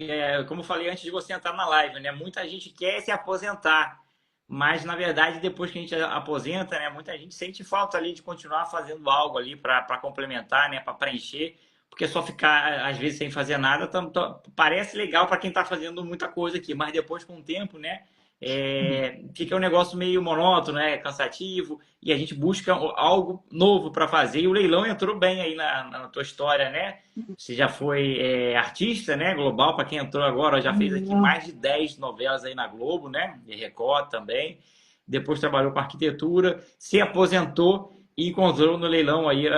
Como eu falei antes de você entrar na live, né? Muita gente quer se aposentar, mas na verdade, depois que a gente aposenta, né? Muita gente sente falta ali de continuar fazendo algo ali para complementar, né? Para preencher, porque só ficar às vezes sem fazer nada parece legal para quem está fazendo muita coisa aqui, mas depois com o tempo, né? Fica um negócio meio monótono, né? Cansativo e a gente busca algo novo para fazer. E o leilão entrou bem aí na tua história, né? Você já foi artista, né? Global, para quem entrou agora, já fez aqui mais de 10 novelas aí na Globo, né? E Record também. Depois trabalhou com arquitetura, se aposentou e encontrou no leilão aí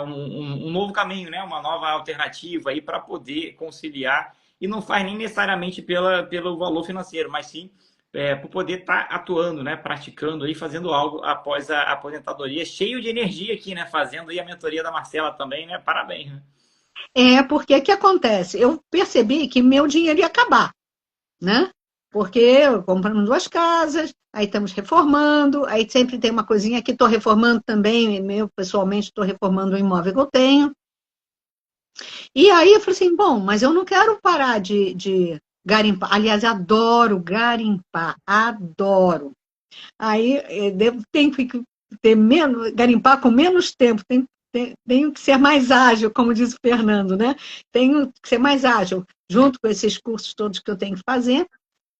um novo caminho, né? Uma nova alternativa aí para poder conciliar. E não faz nem necessariamente pelo valor financeiro, mas sim por poder estar atuando, né? Praticando aí, fazendo algo após a aposentadoria, cheio de energia aqui, né? Fazendo aí a mentoria da Marcela também, né? Parabéns, né? Porque o que acontece? Eu percebi que meu dinheiro ia acabar, né? Porque compramos duas casas, aí estamos reformando, aí sempre tem uma coisinha que estou reformando também, eu pessoalmente estou reformando o imóvel que eu tenho. E aí eu falei assim, bom, mas eu não quero parar de garimpar. Aliás, adoro garimpar, adoro. Aí tenho que ter menos, garimpar com menos tempo, tenho que ser mais ágil, como diz o Fernando, né? Tenho que ser mais ágil, junto com esses cursos todos que eu tenho que fazer.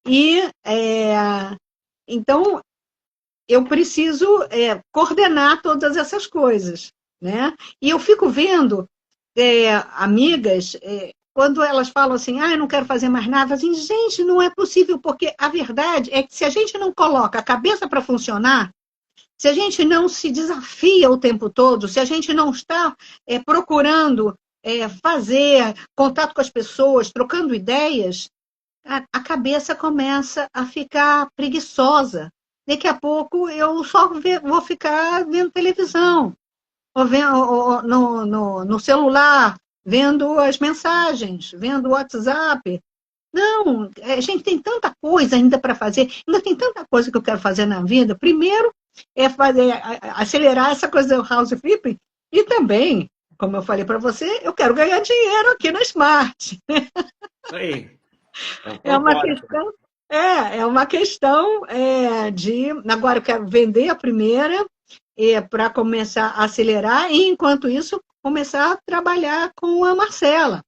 E então eu preciso coordenar todas essas coisas, né? E eu fico vendo amigas, quando elas falam assim, eu não quero fazer mais nada, assim, gente, não é possível, porque a verdade é que se a gente não coloca a cabeça para funcionar, se a gente não se desafia o tempo todo, se a gente não está procurando fazer contato com as pessoas, trocando ideias, a cabeça começa a ficar preguiçosa. Daqui a pouco eu só vou ficar vendo televisão, ou no celular, vendo as mensagens, vendo o WhatsApp. Não, a gente tem tanta coisa ainda para fazer, ainda tem tanta coisa que eu quero fazer na vida. Primeiro, é fazer, acelerar essa coisa do house flipping e também, como eu falei para você, eu quero ganhar dinheiro aqui na Smart. Isso aí. É o É uma propósito. questão, é uma questão de. Agora eu quero vender a primeira para começar a acelerar, e enquanto isso, começar a trabalhar com a Marcela.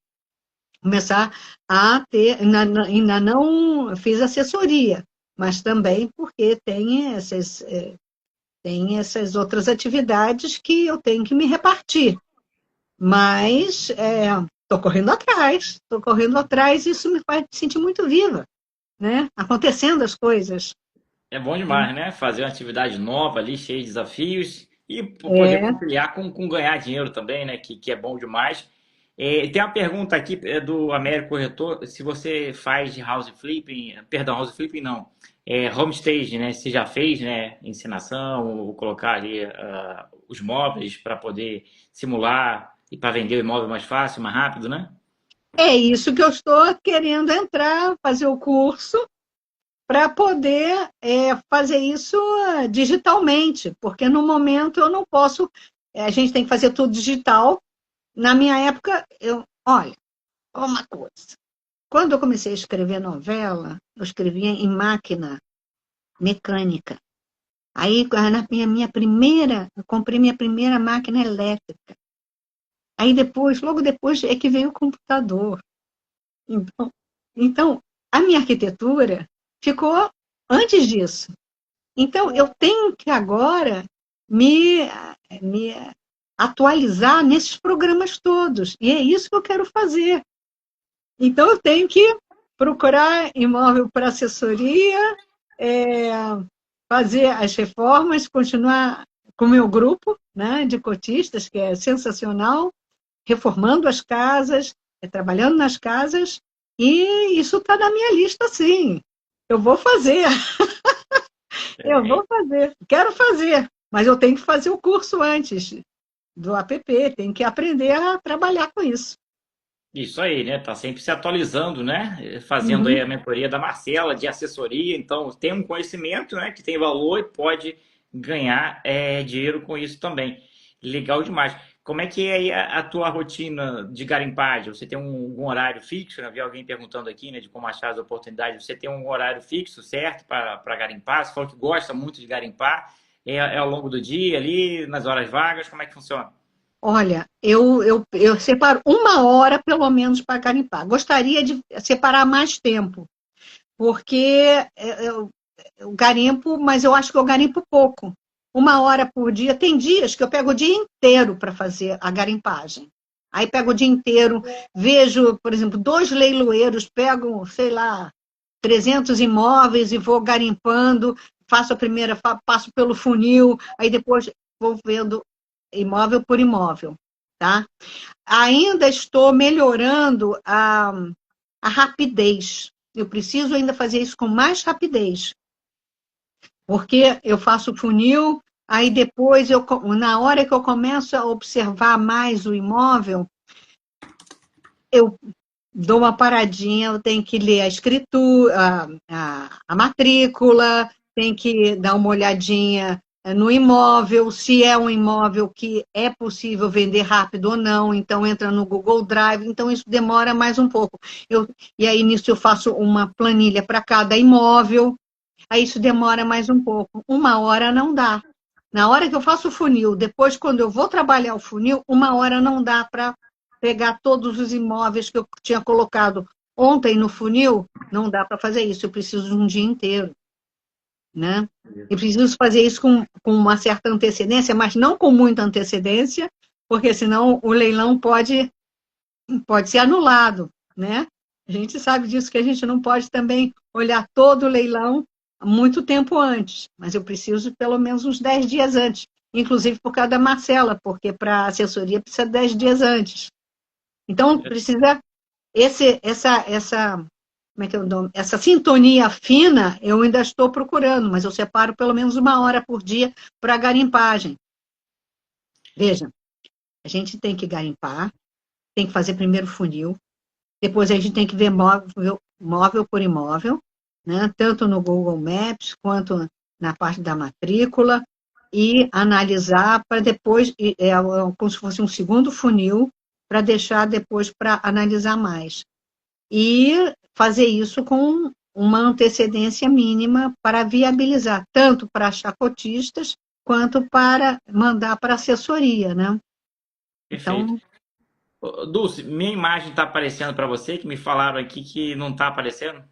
Começar a ter, ainda não fiz assessoria, mas também porque tem essas outras atividades que eu tenho que me repartir. Mas estou correndo atrás, e isso me faz me sentir muito viva, né? Acontecendo as coisas. É bom demais, né? Fazer uma atividade nova ali, cheia de desafios e poder É, conciliar com ganhar dinheiro também, né? Que é bom demais. Tem uma pergunta aqui do Américo Corretor, se você faz de house flipping, perdão, house flipping não, homestage, né? Se já fez, né? Encenação, ou colocar ali os móveis para poder simular e para vender o imóvel mais fácil, mais rápido, né? é isso que eu estou querendo entrar, fazer o curso, para poder fazer isso digitalmente, porque no momento eu não posso, a gente tem que fazer tudo digital. Na minha época, olha, uma coisa, quando eu comecei a escrever novela, eu escrevia em máquina mecânica. Aí, na minha primeira, eu comprei minha primeira máquina elétrica. Aí depois, logo depois, é que veio o computador. Então, a minha arquitetura ficou antes disso. Então, eu tenho que agora me, me atualizar nesses programas todos. E é isso que eu quero fazer. Então, eu tenho que procurar imóvel para assessoria, é, fazer as reformas, continuar com o meu grupo, né, de cotistas, que é sensacional, reformando as casas, trabalhando nas casas, e isso está na minha lista, sim. Eu vou fazer, eu É, vou fazer, quero fazer, mas eu tenho que fazer o curso antes do app, tenho que aprender a trabalhar com isso. isso aí, né? Tá sempre se atualizando, né? Fazendo aí Uhum. a mentoria da Marcela de assessoria, então tem um conhecimento, né, que tem valor e pode ganhar dinheiro com isso também. Legal demais. Como é que é aí a tua rotina de garimpagem? Você tem um horário fixo? Eu vi alguém perguntando aqui, né, de como achar as oportunidades. Você tem um horário fixo, certo, para garimpar? Você falou que gosta muito de garimpar. É ao longo do dia, ali, nas horas vagas? Como é que funciona? Olha, eu separo uma hora, pelo menos, para garimpar. Gostaria de separar mais tempo, porque eu garimpo, mas eu acho que eu garimpo pouco. Uma hora por dia. Tem dias que eu pego o dia inteiro para fazer a garimpagem. Aí pego o dia inteiro, vejo, por exemplo, dois leiloeiros, pego, sei lá, 300 imóveis e vou garimpando, faço a primeira, passo pelo funil, aí depois vou vendo imóvel por imóvel, tá? Ainda estou melhorando a rapidez. Eu preciso ainda fazer isso com mais rapidez, porque eu faço funil, aí depois, na hora que eu começo a observar mais o imóvel, eu dou uma paradinha, eu tenho que ler a escritura, a matrícula, tenho que dar uma olhadinha no imóvel, se é um imóvel que é possível vender rápido ou não, então entra no Google Drive, então isso demora mais um pouco. E aí nisso eu faço uma planilha para cada imóvel, aí isso demora mais um pouco. Uma hora não dá. Na hora que eu faço o funil, depois quando eu vou trabalhar o funil, uma hora não dá para pegar todos os imóveis que eu tinha colocado ontem no funil, não dá para fazer isso, eu preciso de um dia inteiro, né? Eu preciso fazer isso com uma certa antecedência, mas não com muita antecedência, porque senão o leilão pode ser anulado, né? A gente sabe disso, que a gente não pode também olhar todo o leilão muito tempo antes, mas eu preciso pelo menos uns 10 dias antes, inclusive por causa da Marcela, porque para assessoria precisa 10 dias antes. Então, precisa como é que é o nome? Essa sintonia fina, eu ainda estou procurando, mas eu separo pelo menos uma hora por dia para garimpagem. Veja, a gente tem que garimpar, tem que fazer primeiro funil, depois a gente tem que ver móvel por imóvel, né? Tanto no Google Maps quanto na parte da matrícula. e analisar para depois, como se fosse um segundo funil, para deixar depois para analisar mais. E fazer isso com uma antecedência mínima para viabilizar, tanto para chacotistas, quanto para mandar para assessoria, né? Perfeito. Então, Ô, Dulce, minha imagem está aparecendo para você, que me falaram aqui que não está aparecendo?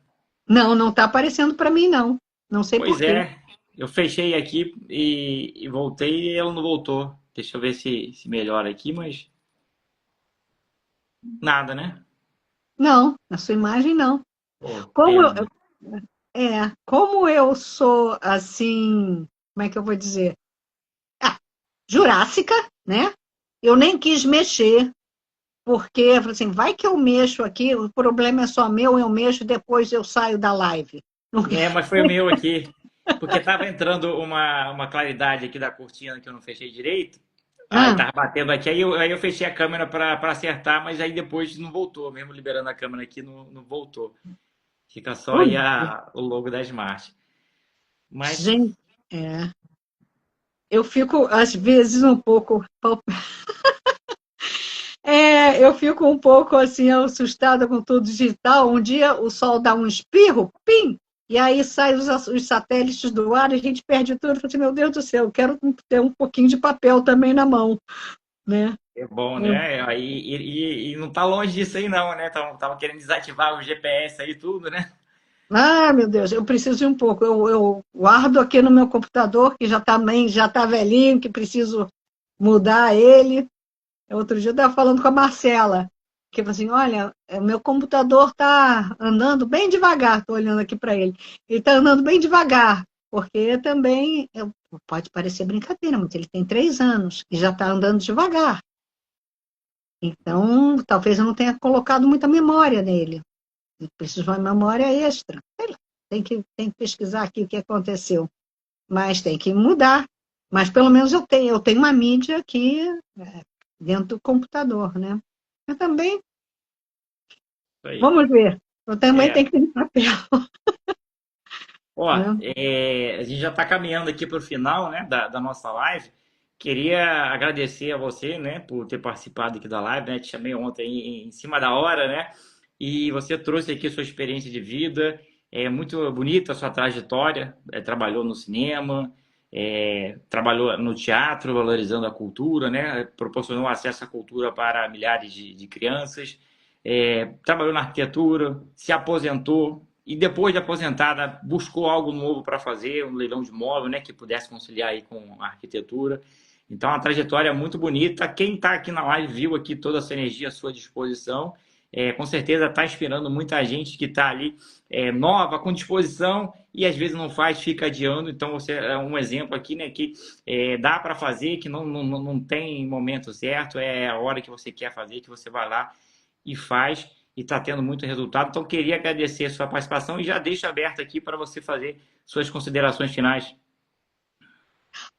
não está aparecendo para mim, não. Não sei por Pois quê. é, eu fechei aqui e voltei e ela não voltou. Deixa eu ver se melhora aqui, mas nada, né? Não, na sua imagem, não. Pô, Como pena, eu, né? como eu sou, assim, como é que eu vou dizer? Ah, jurássica, né? Eu nem quis mexer, porque eu falei assim, vai que eu mexo aqui, o problema é só meu, eu mexo, depois eu saio da live. Não quero. É, mas foi o meu aqui. Porque tava entrando uma claridade aqui da cortina que eu não fechei direito. Aí Ah, tava batendo aqui, aí eu fechei a câmera para acertar, mas aí depois não voltou. Mesmo liberando a câmera aqui, não voltou. Fica só ui, aí o logo da Smart. Mas gente, é, eu fico, às vezes, um pouco. Eu fico um pouco assim, assustada com tudo digital. Um dia o sol dá um espirro, pim, e aí saem os satélites do ar e a gente perde tudo. Eu falo assim, meu Deus do céu, eu quero ter um pouquinho de papel também na mão, né? é bom, né? Aí, e não tá longe disso aí não, né? Tava querendo desativar o GPS aí tudo, né? Ah, meu Deus, eu preciso de um pouco. Eu guardo aqui no meu computador, que já tá velhinho, que preciso mudar ele. Outro dia eu estava falando com a Marcela, que falou assim, olha, o meu computador está andando bem devagar, estou olhando aqui para ele. Ele está andando bem devagar, porque também, pode parecer brincadeira, mas ele tem 3 anos e já está andando devagar. Então, talvez eu não tenha colocado muita memória nele. Eu preciso de uma memória extra. Sei lá, tem que pesquisar aqui o que aconteceu. Mas tem que mudar. Mas pelo menos eu tenho uma mídia aqui dentro do computador, né? Mas também, Isso aí. vamos ver. Eu também É. tenho que ter papel, Ó, né? a gente já está caminhando aqui para o final, né, da nossa live. Queria agradecer a você, né, por ter participado aqui da live, né? Te chamei ontem em cima da hora, né? E você trouxe aqui sua experiência de vida. É muito bonita a sua trajetória. Trabalhou no cinema, trabalhou no teatro, valorizando a cultura, né? Proporcionou acesso à cultura para milhares de crianças. Trabalhou na arquitetura, se aposentou e depois de aposentada buscou algo novo para fazer, um leilão de imóvel, né, que pudesse conciliar aí com a arquitetura. Então, a trajetória é muito bonita. Quem está aqui na live viu aqui toda essa energia à sua disposição. Com certeza está inspirando muita gente que está ali nova, com disposição e às vezes não faz, fica adiando. Então, você é um exemplo aqui, né, que dá para fazer, que não tem momento certo, é a hora que você quer fazer, que você vai lá e faz e está tendo muito resultado. Então, queria agradecer a sua participação e já deixo aberto aqui para você fazer suas considerações finais.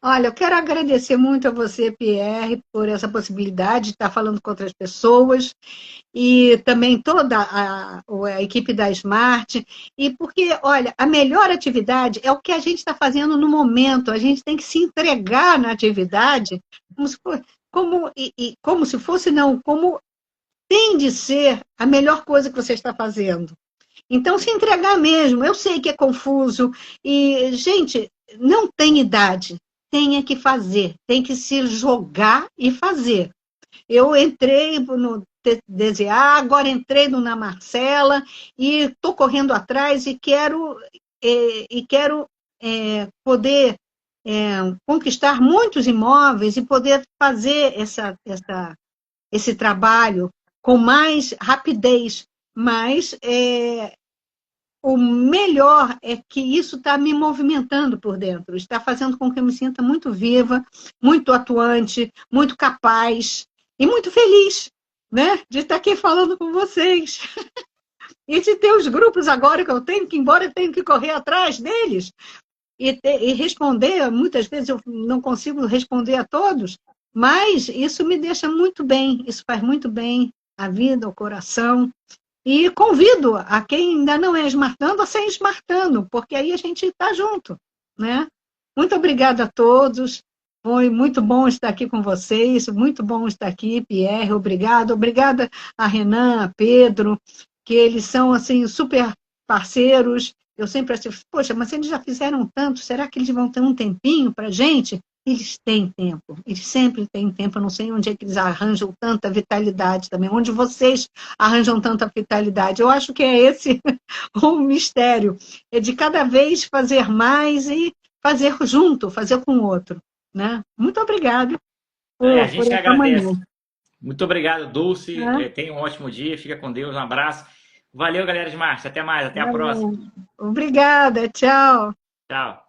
Olha, eu quero agradecer muito a você, Pierre, por essa possibilidade de estar falando com outras pessoas e também toda a equipe da Smart. E porque, olha, a melhor atividade é o que a gente está fazendo no momento. A gente tem que se entregar na atividade como se fosse, como se fosse, não, como tem de ser a melhor coisa que você está fazendo. Então, se entregar mesmo, eu sei que é confuso, e, gente, não tem idade, tem é que fazer, tem que se jogar e fazer. Eu entrei no DZA, agora entrei no Na Marcela, e estou correndo atrás e quero poder conquistar muitos imóveis e poder fazer esse trabalho com mais rapidez, mas o melhor é que isso está me movimentando por dentro, está fazendo com que eu me sinta muito viva, muito atuante, muito capaz e muito feliz, né, de estar aqui falando com vocês. E de ter os grupos agora que eu tenho, que embora eu tenha que correr atrás deles e responder, muitas vezes eu não consigo responder a todos, mas isso me deixa muito bem, isso faz muito bem à vida, ao coração, e convido a quem ainda não é smartando a ser smartando, porque aí a gente está junto, né? Muito obrigada a todos. Foi muito bom estar aqui com vocês, muito bom estar aqui, Pierre, obrigado. Obrigada a Renan, a Pedro, que eles são, assim, super parceiros. Eu sempre acho, poxa, mas eles já fizeram tanto, será que eles vão ter um tempinho para a gente? Eles têm tempo, eles sempre têm tempo, eu não sei onde é que eles arranjam tanta vitalidade também, onde vocês arranjam tanta vitalidade. Eu acho que é esse o mistério, é de cada vez fazer mais e fazer junto, fazer com o outro. Né? Muito obrigado A por gente que essa manhã. agradece. Muito obrigado, Dulce. Né? Tenha um ótimo dia. Fica com Deus. Um abraço. Valeu, galera de Marte. Até mais. Até a próxima. Obrigada, tchau. Tchau.